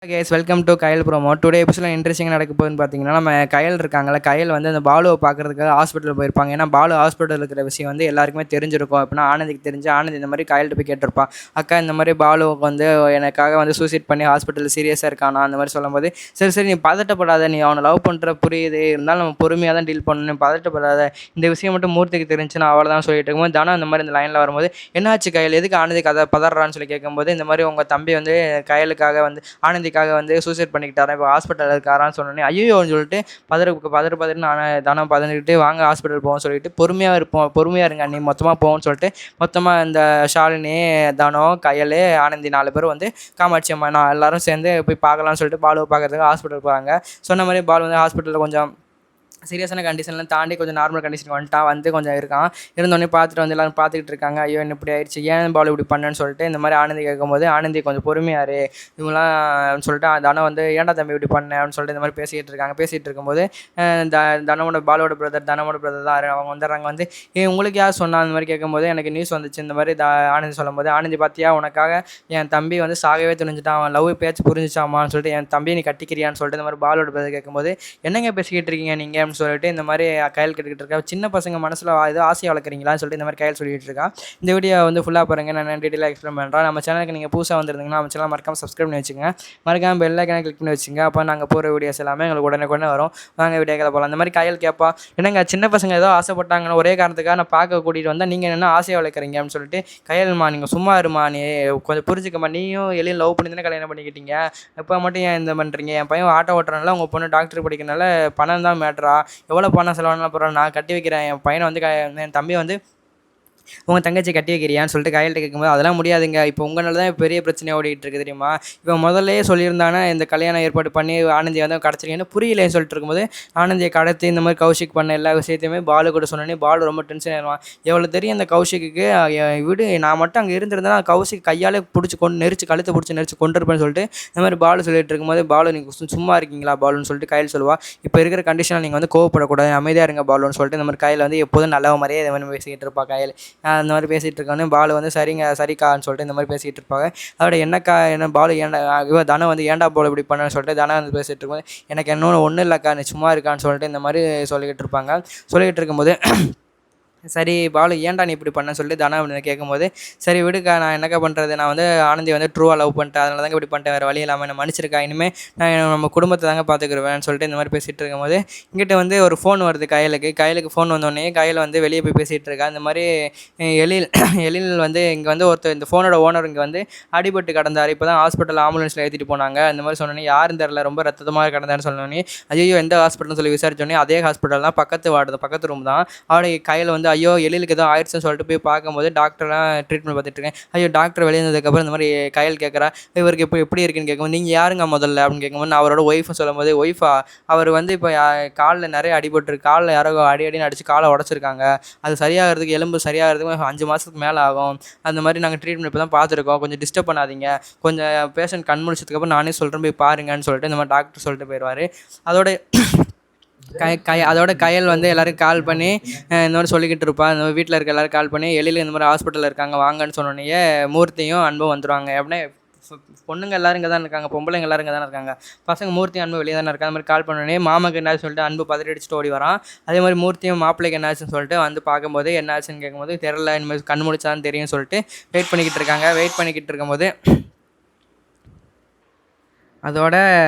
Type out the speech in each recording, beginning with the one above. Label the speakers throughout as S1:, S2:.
S1: Guys welcome to Kayal promo. Today எபிசோட இன்ட்ரெஸ்டிங்காக நடக்க போகுதுன்னு பார்த்தீங்கன்னா, நம்ம கயல் இருக்காங்கல்ல, கயல் வந்து அந்த பாலுவை பார்க்கறதுக்காக ஹாஸ்பிட்டல் போயிருப்பாங்க. ஏன்னா பாலு ஹாஸ்பிட்டல் இருக்கிற விஷயம் வந்து எல்லாருக்குமே தெரிஞ்சிருக்கும். அப்படின்னா ஆனந்திக்கு தெரிஞ்சு ஆனந்த் இந்த மாதிரி கயல்கிட்ட போய் கேட்டிருப்பா, அக்கா இந்த மாதிரி பாலுவுக்கு வந்து எனக்காக வந்து சூசைட் பண்ணி ஹாஸ்பிட்டலில் சீரியஸாக இருக்கானா அந்த மாதிரி சொல்லும்போது, சரி சரி நீ பதட்டப்படாத, நீ அவனை லவ் பண்ணுற புரியுது, இருந்தாலும் நம்ம பொறுமையாக தான் டீல் பண்ணணும், பதட்டப்படாத, இந்த விஷயம் மட்டும் மூர்த்திக்கு தெரிஞ்சுன்னா அவ்வளோதான் சொல்லிட்டு இருக்கும்போது தனம் இந்த மாதிரி இந்த லைனில் வரும்போது, என்னாச்சு கயல், எதுக்கு ஆனந்தி கதை பதறான்னு சொல்லி கேட்கும்போது, இந்த மாதிரி உங்கள் தம்பி வந்து கயலுக்காக வந்து ஆனந்திக்காக வந்து சூசைட் பண்ணிக்கிட்டாரா, இப்போ ஹாஸ்பிட்டலில் இருக்காரான்னு சொன்னோன்னே ஐயோன்னு சொல்லிட்டு பதறு தனம் பதறிக்கிட்டு வாங்க ஹாஸ்பிட்டல் போவோம்னு சொல்லிட்டு பொறுமையாக இருங்க நீ மொத்தமாக போவோம்னு சொல்லிட்டு மொத்தமாக இந்த ஷாலினி, தனம், கயல், ஆனந்தி 4 பேர் வந்து காமாட்சி அம்மா நான் எல்லாரும் சேர்ந்து போய் பார்க்கலாம்னு சொல்லிட்டு பாலுவை பார்க்கறதுக்கு ஹாஸ்பிட்டல் போகிறாங்க. சொன்ன மாதிரி பாலு வந்து ஹாஸ்பிட்டலில் கொஞ்சம் சீரியஸான கண்டிஷன்லாம் தாண்டி கொஞ்சம் நார்மல் கண்டிஷன் வந்துட்டான், வந்து கொஞ்சம் இருக்கான். இருந்தோடனே பார்த்துட்டு வந்து எல்லோரும் பார்த்துக்கிட்டு இருக்காங்க. ஐயோ என்ன இப்படி ஆயிடுச்சு, ஏன் பால் இப்படி பண்ணேன்னு சொல்லிட்டு இந்த மாதிரி ஆனந்தி கேட்கும்போது, ஆனந்தி கொஞ்சம் பொறுமையாரு இவங்களாம் சொல்லிட்டு தனம் வந்து ஏன்டா தம்பி இப்படி பண்ணேன் அப்படின்னு சொல்லிட்டு இந்த மாதிரி பேசிகிட்டு இருக்கும்போது பாலோட பிரதர் தனமோட பிரதர் தான் அவங்க வந்துடுறாங்க. வந்து உங்களுக்கு யார் சொன்னா அந்த மாதிரி கேட்கும்போது, எனக்கு நியூஸ் வந்துச்சு இந்த மாதிரி ஆனந்தி சொல்லும்போது, ஆனந்தி பார்த்தியா உனக்காக என் தம்பி வந்து சாகவே துணிஞ்சிட்டான், அவன் லவ் பேச்சு புரிஞ்சிச்சாமான்னு சொல்லிட்டு என் தம்பியை நீ கட்டிக்கிறியான்னு சொல்லிட்டு இந்த மாதிரி பாலோட பிரதர் கேட்கும்போது, என்னங்க பேசிக்கிட்டு இருக்கீங்க நீங்கள் சொல்லிட்டு இந்த மாதிரி கயல் கேட்டுக்கிட்டு இருக்கா. சின்ன பசங்க மனசில் ஏதோ ஆசையை வளர்க்குறீங்களான்னு சொல்லிட்டு இந்த மாதிரி கயல் சொல்லிட்டு இருக்கா. இந்த வீடியோ வந்து ஃபுல்லாக பாருங்கள், நான் டீட்டெயிலாக எக்ஸ்பிளைன் பண்ணுறேன். நம்ம சேனலுக்கு நீங்கள் புதுசாக வந்துருந்தீங்கன்னா நம்ம சேனல் மறக்காம சப்ஸ்கிரைப் பண்ணி வச்சுங்க, மறக்காம பெல் ஐகானை கிளிக் பண்ணி வச்சுங்க. அப்போ நாங்கள் போகிற வீடியோஸ் எல்லாமே எங்களுக்கு உடனே வரும். வாங்க வீடியோக்களை போகலாம். இந்த மாதிரி கயல் கேட்பா, என்னங்க சின்ன பசங்க ஏதோ ஆசைப்பட்டாங்கன்னு ஒரே காரணத்துக்காக நான் பார்க்க கூட்டிகிட்டு வந்தால் நீங்கள் என்ன ஆசையை வளர்க்குறீங்க அப்படின்னு சொல்லிட்டு, கயல்மா நீங்கள் சும்மா இருமா, நீ கொஞ்சம் புரிஞ்சுக்கம்மா, நீயும் எளியும் லவ் பண்ணி தானே கல்யாணம் பண்ணிக்கிட்டீங்க, இப்போ மட்டும் ஏன் இந்த பண்ணுறீங்க, என் பையன் ஆட்டோ ஓட்டுறதுனால உங்கள் பொண்ணு டாக்டர் படிக்கிறனால பணம் தான் மேட்ரா, எவ்வளோ பணம் செலவானாலும் பரவாயில்ல நான் கட்டி வைக்கிறேன், என் பையனை வந்து என் தம்பி வந்து உங்கள் தங்கச்சி கட்டி வைக்கிறியான்னு சொல்லிட்டு கயல்கிட்ட கேட்கும்போது, அதெல்லாம் முடியாதுங்க, இப்போ உங்களால தான் பெரிய பிரச்சனை ஓடிட்டு இருக்குது தெரியுமா, இப்போ முதல்லே சொல்லியிருந்தானே இந்த கல்யாணம் ஏற்பாடு பண்ணி ஆனந்தியை வந்து கிடச்சிருக்கேன்னு புரியலேன்னு சொல்லிட்டு இருக்கும்போது, ஆனந்தியை கடத்தி இந்த மாதிரி கௌஷிக் பண்ண எல்லா விஷயத்தையுமே பாலு கூட சொன்னோன்னே பாலு ரொம்ப டென்ஷன் ஆயிடுவான். எவ்வளோ தெரியும் அந்த கௌஷிக்கு, விடு நான் மட்டும் அங்கே இருந்திருந்தேன்னா கௌஷிக் கையாலே பிடிச்சி கழுத்தை பிடிச்சி நெரிச்சு கொண்டிருப்பேன்னு சொல்லிட்டு இந்த மாதிரி பாலு சொல்லிட்டு இருக்கும்போது, பாலு நீங்கள் சும்மா இருக்கீங்களா பாலுன்னு சொல்லிட்டு கயல் சொல்லுவா, இப்போ இருக்கிற கண்டிஷனில் நீங்கள் வந்து கோவப்படக்கூடாது, அமைதியாக இருங்க பாலுன்னு சொல்லிட்டு இந்த மாதிரி கயல் வந்து எப்போதும் நல்ல மாதிரியே இதை மாதிரி பேசிக்கிட்டு இருப்பா. கயல் அந்த மாதிரி பேசிகிட்டு இருக்கானே பாலு வந்து சரிக்கான்னு சொல்லிட்டு இந்த மாதிரி பேசிகிட்டு இருப்பாங்க. அதோட என்னக்கா என்ன பாலு ஏன்டா இவன் தனம் வந்து ஏன்டா பாலு இப்படி பண்ணன்னு சொல்லிட்டு தனம் வந்து பேசிகிட்டு இருக்கும்போது, எனக்கு இன்னொன்று ஒன்றும் இல்லைக்கா நீ சும்மா இருக்கான்னு சொல்லிட்டு இந்த மாதிரி சொல்லிக்கிட்டு இருக்கும்போது, சரி பாலு ஏன்டா நீ இப்படி பண்ண சொல்லிட்டு தனா அப்படின்னு கேட்கும்போது, சரி விடுக்கா நான் என்னக்கா பண்ணுறது, நான் வந்து ஆனந்தி வந்து ட்ரூவாக லவ் பண்ணிட்டேன், அதனால தாங்க இப்படி பண்ணிட்டேன், வேறு வழி இல்லாமல் என்ன மன்னிச்சிருக்கா, இனிமேல் நான் நம்ம குடும்பத்தை தாங்க பார்த்துக்குருவேன்னு சொல்லிட்டு இந்த மாதிரி பேசிகிட்டு இருக்கும்போது, இங்கிட்ட வந்து ஒரு ஃபோன் வருது கயலுக்கு ஃபோன் வந்தோடனே கயல் வந்து வெளியே போய் பேசிகிட்டு இருக்கா. இந்த மாதிரி எழில் வந்து இங்கே வந்து ஒருத்தர் இந்த ஃபோனோட ஓனர் இங்கே வந்து அடிபட்டு கிடந்தார், இப்போ தான் ஹாஸ்பிட்டல் ஆம்புலன்ஸில் ஏற்றிட்டு போனாங்க, இந்த மாதிரி சொன்னோன்னே யாரும் தெரில ரொம்ப ரத்தமாக கிடந்தான்னு சொன்னோன்னே, ஐயோ எந்த ஹாஸ்பிட்டல்னு சொல்லி விசாரிச்சோன்னே அதே ஹாஸ்பிட்டல் தான், பக்கத்து ரூம் தான். அவருடைய கையில் வந்து ஐயோ எழிலுக்கு ஏதோ ஆயிடுச்சுன்னு சொல்லிட்டு போய் பார்க்கும்போது டாக்டர்லாம் ட்ரீட்மெண்ட் பார்த்துட்டு இருக்கேன். ஐயோ டாக்டர் வெளியே இருந்ததுக்கப்புறம் இந்த மாதிரி கயல் கேட்குறா, இவருக்கு இப்போ எப்படி இருக்குன்னு கேட்கும்போது, நீங்கள் யாருங்க முதல்ல அப்படின்னு கேட்கும்போது, நான் அவரோட ஒய்ஃபும் சொல்லும்போது, ஒய்ஃபா அவர் வந்து இப்போ காலில் நிறைய அடிபட்டுருக்கு, காலில் யாரோ அடின்னு அடித்து காலை உடச்சிருக்காங்க, அது சரியாகிறதுக்கு எலும்பு சரியாகிறதுக்கு 5 மாதத்துக்கு மேலே ஆகும், அந்த மாதிரி நாங்கள் ட்ரீட்மெண்ட் இப்போ தான் பார்த்துருக்கோம், கொஞ்சம் டிஸ்டர்ப் பண்ணாதீங்க, கொஞ்சம் பேஷண்ட் கண் முழிச்சதுக்கப்புறம் நானே சொல்கிறேன் போய் பாருங்கன்னு சொல்லிட்டு இந்த மாதிரி டாக்டர் சொல்லிட்டு போயிடுவார். அதோட கயல் வந்து எல்லோரும் கால் பண்ணி இந்த மாதிரி சொல்லிக்கிட்டு இருப்பாள். இந்த மாதிரி வீட்டில் இருக்க எல்லோரும் கால் பண்ணி எழில் இந்த மாதிரி ஹாஸ்பிட்டலில் இருக்காங்க வாங்கன்னு சொன்னோன்னே மூர்த்தியும் அன்பும் வந்துடுவாங்க. அப்படின்னா பொண்ணுங்க எல்லோரும் இங்கே தான் இருக்காங்க, பொம்பளைங்க எல்லோரும் இங்கே தான் இருக்காங்க, பசங்க மூர்த்தியும் அன்பு வெளியே தானே இருக்காங்க. அந்த மாதிரி கால் பண்ணோடனே மாமாக்கு என்னாச்சு சொல்லிட்டு அன்பு பதறி அடிச்சுட்டு ஓடி வரான். அதே மாதிரி மூர்த்தியும் மாப்பிள்ளைக்கு என்னாச்சுன்னு சொல்லிட்டு வந்து பார்க்கும்போது என்னாச்சுன்னு கேட்கும்போது தெரில, இனிமேல் கண் முடிச்சான்னு தெரியும் சொல்லிட்டு வெயிட் பண்ணிக்கிட்டு இருக்கும்போது, அதோட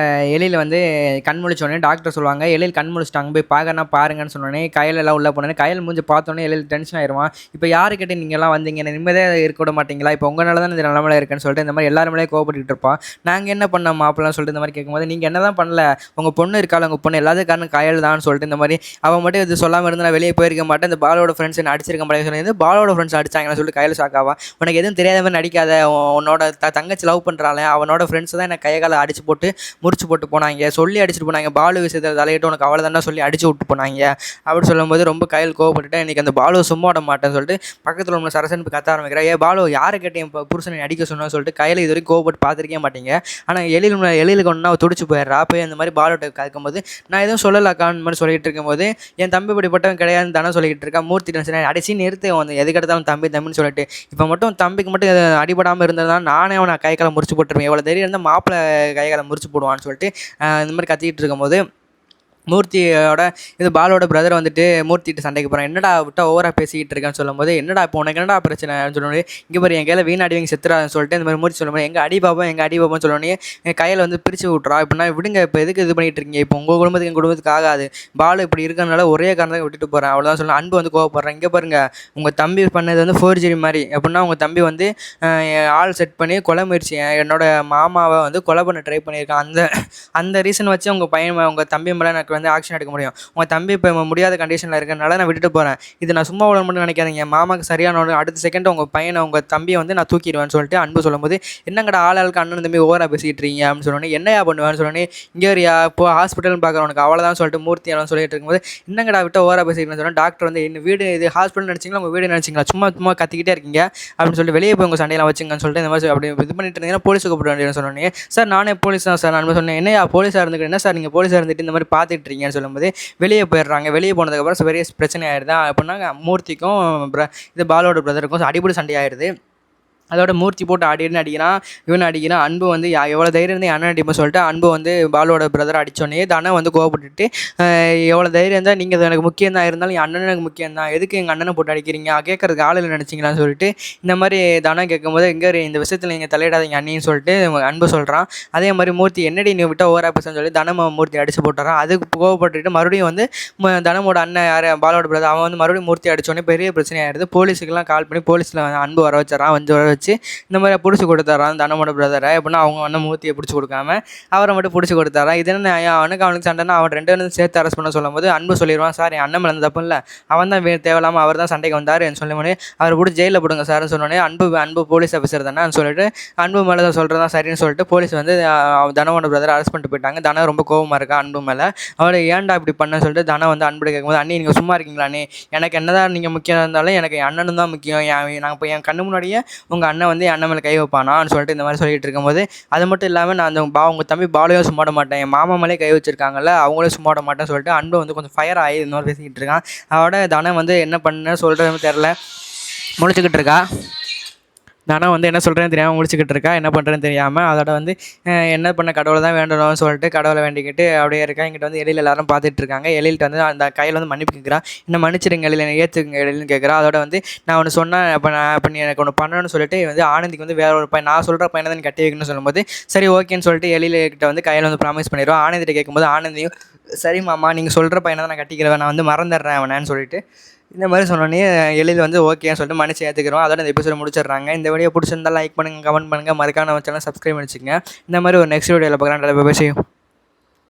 S1: எழில் வந்து கண் முழிச்சோடனே டாக்டர் சொல்லுவாங்க, எழில் கண் முழிச்சிட்டாங்க போய் பார்க்கறனா பாருங்கன்னு சொன்னோடனே கையெல்லாம் உள்ளே போனோன்னே கயல் மூஞ்சி பார்த்தோன்னே எழில் டென்ஷன் ஆயிடுவான். இப்போ யாருக்கிட்ட நீங்கள்லாம் வந்தீங்க, நிம்மதியாக இருக்க விட மாட்டீங்களா, இப்போ உங்களால தான் இந்த நிலமையில இருக்குன்னு சொல்லிட்டு இந்த மாதிரி எல்லாருமே கோவப்பட்டுக்கிட்டு இருப்பான். நாங்கள் என்ன பண்ணோம் மாப்பிள்ளான்னு சொல்லிட்டு இந்த மாதிரி கேட்கும்போது, நீங்கள் என்ன தான் பண்ணல, உங்கள் பொண்ணு இருக்காள், உங்கள் பொண்ணு எல்லாத்துக்கும் காரணம் கயல் தான் சொல்லிட்டு இந்த மாதிரி அவன் மட்டும் இது சொல்லாமல் இருந்து நான் வெளியே போயிருக்க மாட்டேன், இந்த பாலோட ஃப்ரெண்ட்ஸ் என்ன அடிச்சிருக்க மாட்டேன்னு சொல்லி பாலோட ஃப்ரெண்ட்ஸ் அடிச்சாங்கன்னு சொல்லிட்டு கயல் ஷாக்காவா, உனக்கு எதுவும் தெரியாத மாதிரி நடிக்காத, உன்னோட தங்கச்சி லவ் பண்ணுறாள், அவனோட ஃப்ரெண்ட்ஸ் தான் என்னை கையை அடிச்சு போட்டு முடிச்சு போட்டு போனாங்க, சொல்லி அடிச்சுட்டு போனாங்க, பாலு விஷயத்தில் தலையிட்டு உனக்கு அவளை தானே சொல்லி அடிச்சு விட்டு போனாங்க அப்படி சொல்லும்போது ரொம்ப கயல் கோவப்பட்டுட்டேன். இன்றைக்கி அந்த பாலுவை சும்மா விட மாட்டேன்னு சொல்லிட்டு பக்கத்தில் உள்ள சரசன் கத்த ஆரம்பிக்கிறேன். பாலு யாரை கேட்டேன் இப்போ புருஷனை அடிக்க சொன்னான்னு சொல்லிட்டு கையில் இது வரைக்கும் கோவப்பட்டு பார்த்துருக்கே மாட்டீங்க, ஆனால் எழிலுக்கு ஒன்றா துடிச்சு போயிடுறா. போய் அந்த மாதிரி பாலுகிட்ட கேட்கும்போது நான் எதுவும் சொல்லலக்கான்னு மாதிரி சொல்லிட்டு இருக்கும்போது, என் தம்பி இப்படிப்பட்டவன் கிடையாதுன்னு தானே சொல்லிக்கிட்டு இருக்கா. மூர்த்தி டென்ஷன் அடிச்சு நிறுத்து, வந்து எதுக்கெடுத்தாலும் தம்பின்னு சொல்லிட்டு, இப்போ மட்டும் தம்பிக்கு மட்டும் அடிபடாமல் இருந்ததுதான் நானே அவனை கை காலை முடிச்சு போட்டுருவேன், எவ்வளோ தெரியும் இருந்தால் மாப்பிள்ளை கை தலைகளை முறிச்சு போடுவான்னு சொல்லிட்டு இந்த மாதிரி கத்திக்கிட்டு இருக்கும்போது மூர்த்தியோட இது பாலோட பிரதர் வந்துட்டு மூர்த்திட்டு சண்டைக்கு போகிறான். என்னடா விட்டா ஓவராக பேசிக்கிட்டு இருக்கேன்னு சொல்லும்போது என்னடா இப்போ உனக்கு என்னடா பிரச்சனைன்னு சொல்லி இங்கே பாரு என் கையில் வீண் அடிவங்க செத்துறான்னு சொல்லிட்டு இந்த மாதிரி மூர்த்தி சொல்லும்போது எங்கள் அடி பாப்போம்னு சொல்லோன்னே என் கையில் வந்து பிரித்து விட்றா. இப்படின்னா விடுங்க, இப்போ எதுக்கு இது பண்ணிகிட்டு இருக்கீங்க, இப்போ உங்கள் குடும்பத்துக்கு எங்கள் குடும்பத்துக்கு ஆகாது, பாலு இப்படி இருக்கிறனால ஒரே காரணத்தை விட்டுட்டு போகிறேன் அவ்வளோதான் சொல்லலாம். அன்பு வந்து கோவப்படுறேன். இங்கே பாருங்கள் உங்கள் தம்பி பண்ணது வந்து ஃபோர்ஜரி மாதிரி. எப்படின்னா உங்கள் தம்பி வந்து ஆள் செட் பண்ணி கொலை முயற்சி என்னோட மாமாவை வந்து கொலை பண்ண ட்ரை பண்ணியிருக்கான். அந்த ரீசன் வச்சு உங்கள் பையன் உங்கள் தம்பி மேலே எனக்கு வந்து ஆக்ஷன் எடுக்க முடியும். உங்கள் தம்பி இப்போ முடியாத கண்டிஷனில் இருக்கிறனால நான் விட்டுட்டு போகிறேன். இது நான் சும்மா விட மட்டும் நினைக்காதீங்க, மாமாவுக்கு சரியான அடுத்த செகண்ட் உங்கள் பையனை உங்கள் தம்பியை வந்து நான் தூக்கிடுவேன்னு சொல்லிட்டு அன்பு சொல்லும்போது என்னங்கடா ஆளுக்கு அண்ணன் தம்பி ஓவராக பேசிக்கிட்டு இருக்கீங்க அப்படின்னு சொன்னோன்னே என்னையா பண்ணுவேன்னு சொன்னோன்னே இங்கே வரியா இப்போ ஹாஸ்பிட்டல்னு பார்க்குறவனுக்கு அவ்வளோதான் சொல்லிட்டு மூர்த்தி எல்லாம் சொல்லிட்டு இருக்கும்போது என்னங்கடா விட்டு ஓவராக பேசிக்கிட்டு சொன்னால் டாக்டர் வந்து என்ன வீடு இது ஹாஸ்பிட்டல் நினச்சிங்களா உங்கள் வீடு நினச்சிங்களா சும்மா கத்திக்கிட்டே இருக்கீங்க அப்படின்னு சொல்லிட்டு வெளியே போய் உங்கள் சண்டையெல்லாம் வச்சுங்கன்னு சொல்லிட்டு இந்த மாதிரி அப்படி இது பண்ணிட்டு இருந்தீங்கன்னா போலீஸுக்கு கூப்பிட வேண்டியது சொன்னோன்னே சார் நானே போலீஸ் தான் சார் நான் சொன்னேன். என்னையா போலீஸாக இருந்துக்கிட்டு என்ன சார் நீங்கள் போலீஸாக இருந்துட்டு இந்த மாதிரி பார்த்துட்டு இருக்கீங்கன்னு சொல்லும்போது வெளியே போயிடுறாங்க. வெளியே போனதுக்கப்புறம் பெரிய பிரச்சனை ஆயிடுது. அப்படின்னா மூர்த்திக்கும் இது பாலோட பிரதருக்கும் அடிப்படை சண்டை ஆயிடுது. அதோட மூர்த்தி போட்டு அடிக்கிறான், இவனை அடிக்கிறான். அன்பு வந்து எவ்வளோ தைரியம் இருந்தால் அண்ணன் அடிப்போம் சொல்லிட்டு அன்பு வந்து பாலோட பிரதரை அடித்தோடனே தனம் வந்து கோவப்பட்டுட்டு எவ்வளோ தைரியம் இருந்தால் நீங்கள் எனக்கு முக்கியம் தான் இருந்தாலும் என் அண்ணன் எனக்கு முக்கியம் தான், எதுக்கு எங்கள் அண்ணனை போட்டு அடிக்கிறீங்க, கேட்கறதுக்கு ஆளில் நினச்சிங்களான்னு சொல்லிட்டு இந்த மாதிரி தனம் கேட்கும்போது எங்கே இந்த விஷயத்தில் நீங்கள் தலையிடாதீங்க அண்ணின்னு சொல்லிட்டு அன்பு சொல்கிறான். அதே மாதிரி மூர்த்தி என்னடி நீ விட்டால் ஓவரா பேசுன்னு சொல்லி தனம் மூர்த்தி அடிச்சு போட்டுறான். அதுக்கு கோவப்பட்டுட்டு மறுபடியும் வந்து தனமோட அண்ணன் யார் பாலோட பிரதர் அவன் வந்து மறுபடியும் மூர்த்தி அடித்தோடனே பெரிய பிரச்சனை ஆயிடுது. போலீஸுக்கெல்லாம் கால் பண்ணி போலீஸில் அன்பு வர வச்சிடறான். வர வச்சு இந்த மாதிரி பிடிச்சி கொடுத்துட்றான் தனமோட பிரதரை. எப்படின்னா அவங்க அண்ணன் மூர்த்தியை பிடிச்சி கொடுக்காம அவரை மட்டும் பிடிச்சி கொடுத்துட்றான். இது என்ன அவனுக்கு சண்டைனா அவன் ரெண்டு பேரும் சேர்த்து அரெஸ்ட் பண்ண சொல்லும்போது அன்பு சொல்லிடுவான், சார் என் அண்ணன் மேலே தப்பு இல்லை, அவன் தான் தேவையில்லாமல் அவர் தான் சண்டைக்கு வந்தார் சொல்லும்போது அவர் பிடிச்சி ஜெயிலில் போடுங்க சார்னு சொன்னோடனே அன்பு போலீஸ் ஆஃபீஸர் தானே சொல்லிட்டு அன்பு மேலே தான் சொல்கிறதா சரின்னு சொல்லிட்டு போலீஸ் வந்து தனமோட பிரதரை அரெஸ்ட் பண்ணிட்டு போயிட்டாங்க. தனம் ரொம்ப கோவமாக இருக்கா அன்பு மேலே. அவரை ஏன்டா இப்படி பண்ண சொல்லிட்டு தனம் வந்து அன்பு கேட்கும்போது அண்ணி நீங்கள் சும்மா இருக்கீங்களா அண்ணி, எனக்கு என்னதான் நீங்கள் முக்கியம் இருந்தாலும் எனக்கு என் அண்ணனும் தான் முக்கியம், நான் இப்போ என் கண்ணு முன்னாடியே உங்கள் அண்ணன் வந்து அண்ணன் மேலே கை வைப்பானான்னு சொல்லிட்டு இந்த மாதிரி சொல்லிட்டு இருக்கும்போது அது மட்டும் இல்லாமல் நான் அந்த உங்கள் தம்பி பாலையும் சும்மாட மாட்டேன், என் மாமா மேலே கை வச்சிருக்காங்கல்ல அவங்களே சும்மாட மாட்டேன்னு சொல்லிட்டு அன்பு வந்து கொஞ்சம் ஃபயர் ஆகி இந்த மாதிரி பேசிக்கிட்டு இருக்கான். அவட தனம் வந்து என்ன பண்ண சொல்கிறதுன்னு தெரில முழிச்சுக்கிட்டு இருக்கா. தனம் வந்து என்ன சொல்கிறேன்னு தெரியாமல் முடிச்சுக்கிட்டு இருக்கா, என்ன பண்ணுறேன்னு தெரியாமல். அதோட வந்து என்ன பண்ண கடவுளை தான் வேண்டணும்னு சொல்லிட்டு கடவுளை வேண்டிக்கிட்டு அப்படியே இருக்கா. இங்கிட்ட வந்து எழில் எல்லாரும் பார்த்துட்டு இருக்காங்க. எழில்கிட்ட வந்து அந்த கையில் வந்து மன்னிப்பு கேட்குறான். என்ன மன்னிச்சிருங்க எழில், என்ன ஏற்றுக்குங்க எழில்னு கேட்குறா. அதோட வந்து நான் ஒன்று சொன்னேன், இப்போ நீ எனக்கு ஒன்று பண்ணணும்னு சொல்லிட்டு வந்து ஆனந்திக்கு வந்து வேற ஒரு பையன் நான் சொல்கிற பையனை தான் நீ கட்டி வைக்கணும்னு சொல்லும்போது சரி ஓகேன்னு சொல்லிட்டு எழில்கிட்ட வந்து கையில் வந்து ப்ராமிஸ் பண்ணிடுவோம். ஆனந்திட்ட கேட்கும்போது ஆனந்தியும் சரி மாமா நீங்கள் சொல்கிற பையனை தான் நான் கட்டிக்கிறேன், நான் வந்து மறந்துடுறேன் அவனேன்னு சொல்லிட்டு இந்த மாதிரி சொன்னோன்னே எழில் வந்து ஓகேன்னு சொல்லிட்டு மன்னிச்சு ஏற்றுக்கிறோம். அதோட இந்த எபிசோட் முடிச்சிடுறாங்க. இந்த வீடியோ பிடிச்சிருந்தா லைக் பண்ணுங்கள், கமெண்ட் பண்ணுங்கள், மறக்காம நம்ம சேனல் சப்ஸ்கிரைப் பண்ணிச்சுங்க. இந்த மாதிரி ஒரு நெக்ஸ்ட் வீடியோவில் பார்க்குறேன். பேசி